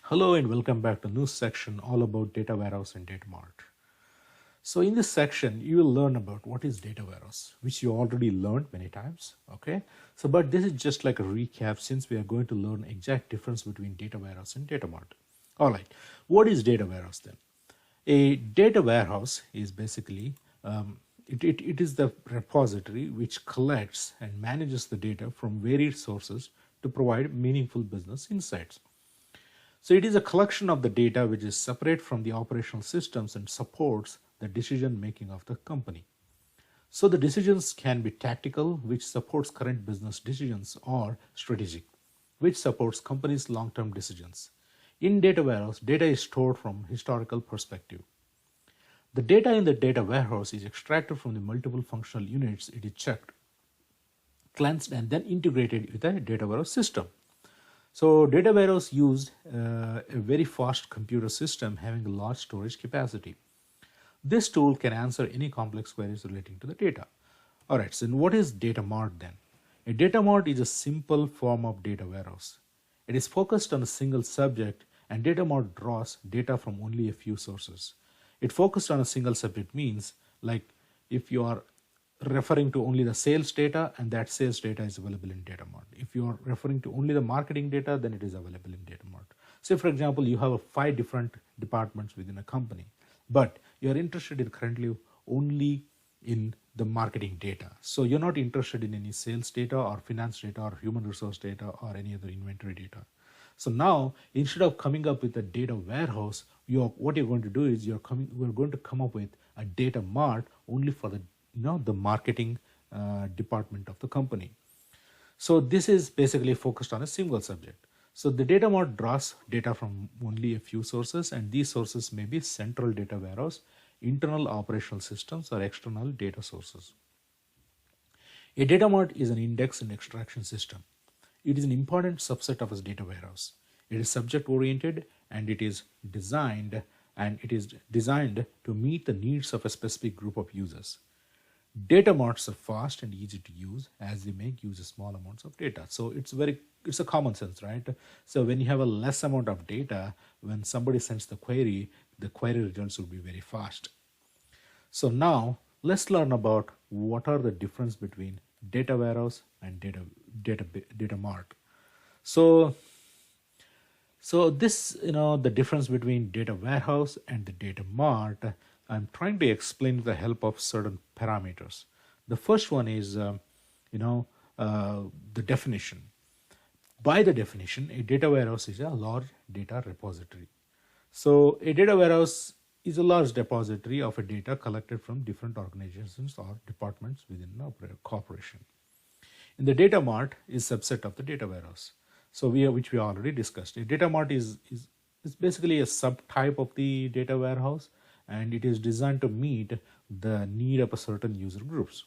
Hello and welcome back to news section all about data warehouse and data mart. So in this section, you will learn about what is data warehouse, which you already learned many times. Okay. So, but this is just like a recap since we are going to learn exact difference between data warehouse and data mart. All right. What is data warehouse then? A data warehouse is basically it is the repository which collects and manages the data from varied sources to provide meaningful business insights. So it is a collection of the data which is separate from the operational systems and supports the decision making of the company. So the decisions can be tactical, which supports current business decisions, or strategic, which supports companies' long-term decisions. In data warehouse, data is stored from historical perspective. The data in the data warehouse is extracted from the multiple functional units. It is checked, cleansed, and then integrated with a data warehouse system. So data warehouse used a very fast computer system having a large storage capacity. This tool can answer any complex queries relating to the data. All right, so what is data mart then? A data mart is a simple form of data warehouse. It is focused on a single subject, and data mart draws data from only a few sources. It focused on a single subject means like if you are referring to only the sales data, and that sales data is available in data mart. If you are referring to only the marketing data, then it is available in data mart. Say for example, you have 5 different departments within a company, but you are interested in currently only in the marketing data. So you're not interested in any sales data or finance data or human resource data or any other inventory data. So now instead of coming up with a data warehouse, what you're going to do is we're going to come up with a data mart only for the marketing department of the company. So this is basically focused on a single subject. So the data mart draws data from only a few sources, and these sources may be central data warehouse, internal operational systems, or external data sources. A data mart is an index and extraction system. It is an important subset of a data warehouse. It is subject oriented, and it is designed to meet the needs of a specific group of users. Data marts are fast and easy to use as they make use of small amounts of data. So it's a common sense, right? So when you have a less amount of data, when somebody sends the query results will be very fast. So now let's learn about what are the difference between data warehouse and data mart. So this, the difference between data warehouse and the data mart, I'm trying to explain with the help of certain parameters. The first one is, the definition. By the definition, a data warehouse is a large data repository. So a data warehouse is a large depository of a data collected from different organizations or departments within a corporation. And the data mart is a subset of the data warehouse. So which we already discussed. A data mart is basically a subtype of the data warehouse, and it is designed to meet the need of a certain user groups.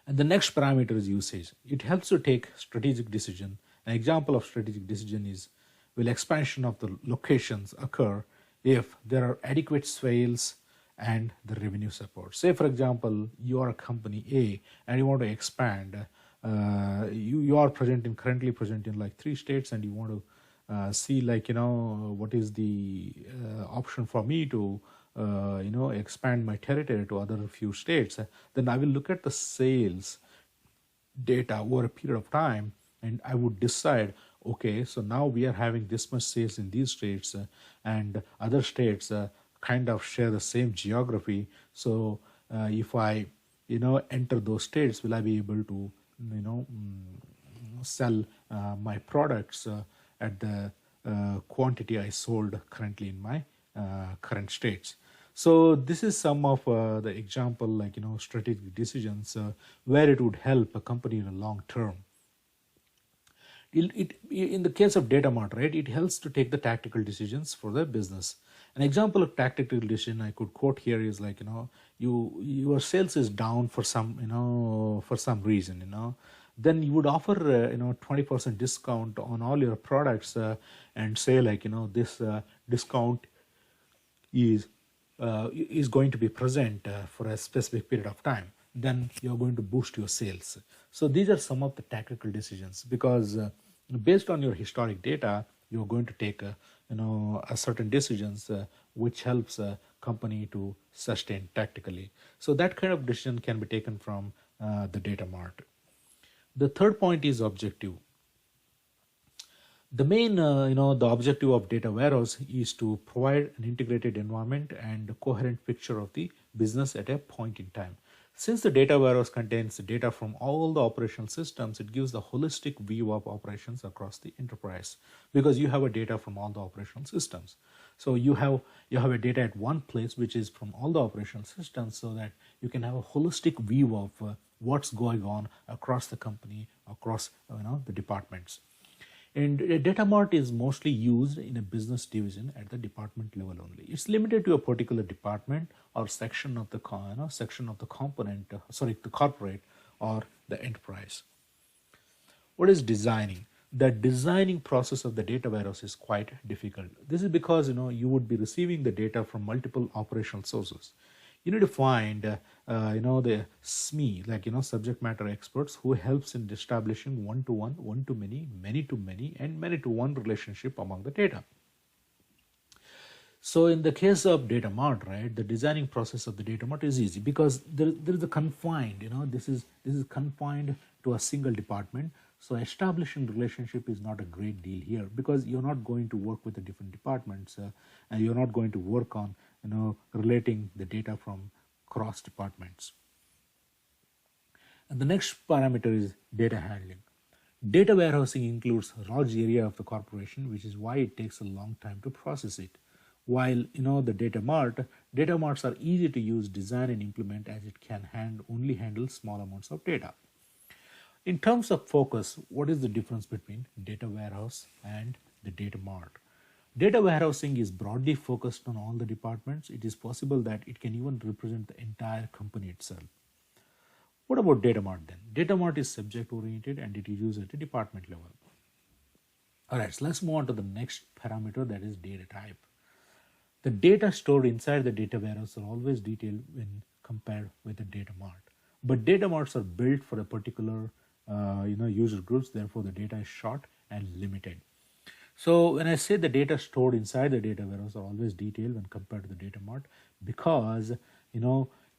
And the next parameter is usage. It helps to take strategic decision. An example of strategic decision is, will expansion of the locations occur if there are adequate sales and the revenue support. Say for example, you are a company A and you want to expand. You are currently present in like 3 states, and you want to see what is the option for me to expand my territory to other few states. Then I will look at the sales data over a period of time, and I would decide, okay, so now we are having this much sales in these states, and other states kind of share the same geography. So if I enter those states, will I be able to sell my products at the quantity I sold currently in my current states. So this is some of the example, strategic decisions where it would help a company in the long term. In the case of data mart, right, it helps to take the tactical decisions for the business. An example of tactical decision I could quote here is your sales is down for some reason, then you would offer 20% discount on all your products and say this discount is going to be present for a specific period of time. Then you're going to boost your sales. So these are some of the tactical decisions, because based on your historic data, you're going to take a certain decisions which helps a company to sustain tactically. So that kind of decision can be taken from the data mart. The third point is objective. The main, the objective of data warehouse is to provide an integrated environment and a coherent picture of the business at a point in time. Since the data warehouse contains data from all the operational systems, it gives the holistic view of operations across the enterprise because you have a data from all the operational systems. So you have a data at one place which is from all the operational systems, so that you can have a holistic view of what's going on across the company, across the departments. And a data mart is mostly used in a business division at the department level only. It's limited to a particular department or section of the component, the corporate or the enterprise. What is designing? The designing process of the data warehouse is quite difficult. This is because you would be receiving the data from multiple operational sources. You need to find the SME, subject matter experts, who helps in establishing one-to-one, one-to-many, many-to-many, and many-to-one relationship among the data. So in the case of data mart, right, the designing process of the data mart is easy because there is a confined, this is confined to a single department. So establishing relationship is not a great deal here because you're not going to work with the different departments and you're not going to work on relating the data from cross departments. And the next parameter is data handling. Data warehousing includes a large area of the corporation, which is why it takes a long time to process it. While the data marts are easy to use, design, and implement, as it can only handle small amounts of data. In terms of focus, what is the difference between data warehouse and the data mart? Data warehousing is broadly focused on all the departments. It is possible that it can even represent the entire company itself. What about data mart then? Data mart is subject oriented and it is used at a department level. Alright, so let's move on to the next parameter, that is data type. The data stored inside the data warehouse are always detailed when compared with the data mart. But data marts are built for a particular user groups, therefore the data is short and limited. So when I say the data stored inside the data warehouse are always detailed when compared to the data mart, because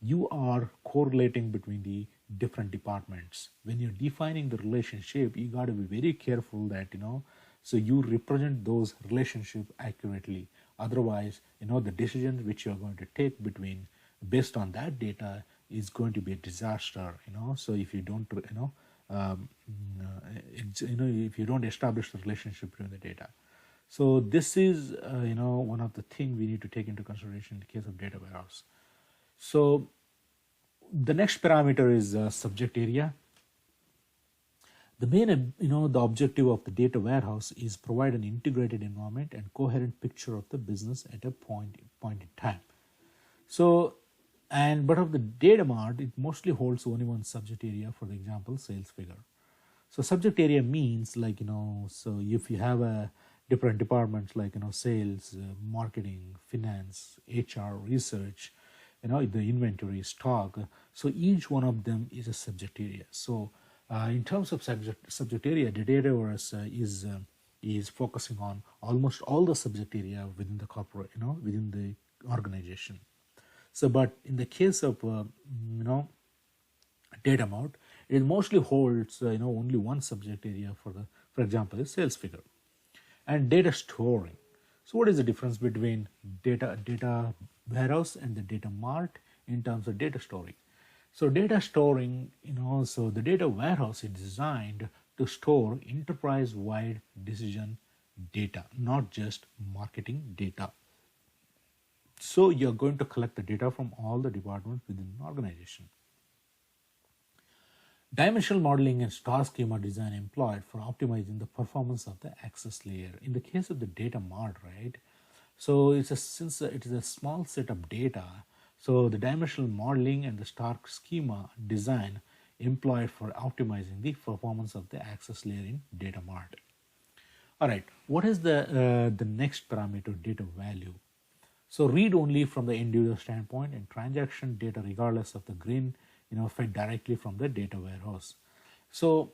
you are correlating between the different departments. When you're defining the relationship, you got to be very careful that so you represent those relationships accurately. Otherwise, the decisions which you're going to take based on that data is going to be a disaster. So if you don't if you don't establish the relationship between the data. So this is one of the things we need to take into consideration in the case of data warehouse. So the next parameter is subject area. The main the objective of the data warehouse is provide an integrated environment and coherent picture of the business at a point in time. So but of the data mart, it mostly holds only one subject area, for example, sales figure. So subject area means so if you have a different departments like sales, marketing, finance, HR, research, the inventory, stock. So each one of them is a subject area. So in terms of subject area, the data warehouse is focusing on almost all the subject area within the corporate, within the organization. So, but in the case of data mart, it mostly holds only one subject area for example, a sales figure. And data storing. So, what is the difference between data warehouse and the data mart in terms of data storing? So, data storing, so the data warehouse is designed to store enterprise-wide decision data, not just marketing data. So you're going to collect the data from all the departments within an organization. Dimensional modeling and star schema design employed for optimizing the performance of the access layer. In the case of the data mart, right? So since it is a small set of data, so the dimensional modeling and the star schema design employed for optimizing the performance of the access layer in data mart. All right, what is the next parameter, data value? So read only from the end user standpoint and transaction data regardless of the green, fed directly from the data warehouse. So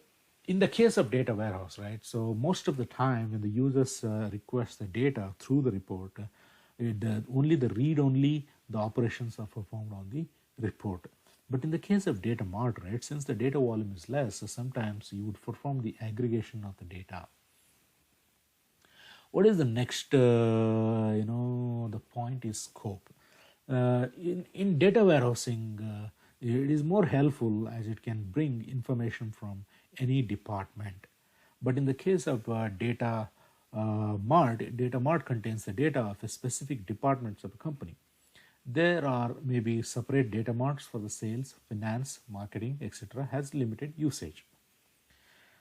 in the case of data warehouse, right? So most of the time when the users request the data through the report, only the read-only the operations are performed on the report. But in the case of data mart, right, since the data volume is less, so sometimes you would perform the aggregation of the data. What is the next, the point is scope. In data warehousing, it is more helpful as it can bring information from any department. But in the case of data mart contains the data of a specific departments of a company. There are maybe separate data marts for the sales, finance, marketing, etc. has limited usage.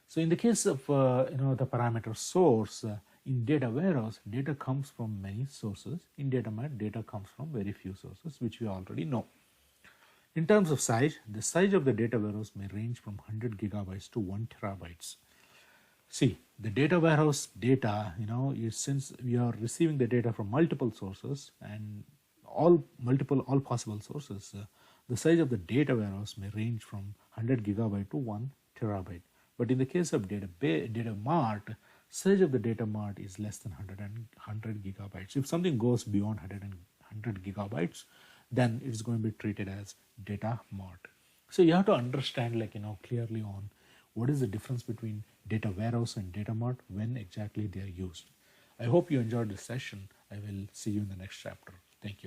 So in the case of the parameter source, in data warehouse, data comes from many sources. In data mart, data comes from very few sources, which we already know. In terms of size, the size of the data warehouse may range from 100 gigabytes to 1 terabytes. See, the data warehouse data, is, since we are receiving the data from multiple sources and all possible sources, the size of the data warehouse may range from 100 gigabyte to 1 terabyte. But in the case of data mart, size of the data mart is less than 100 gigabytes. If something goes beyond 100 gigabytes, then it's going to be treated as data mart. So you have to understand, clearly on what is the difference between data warehouse and data mart, when exactly they are used. I hope you enjoyed this session. I will see you in the next chapter. Thank you.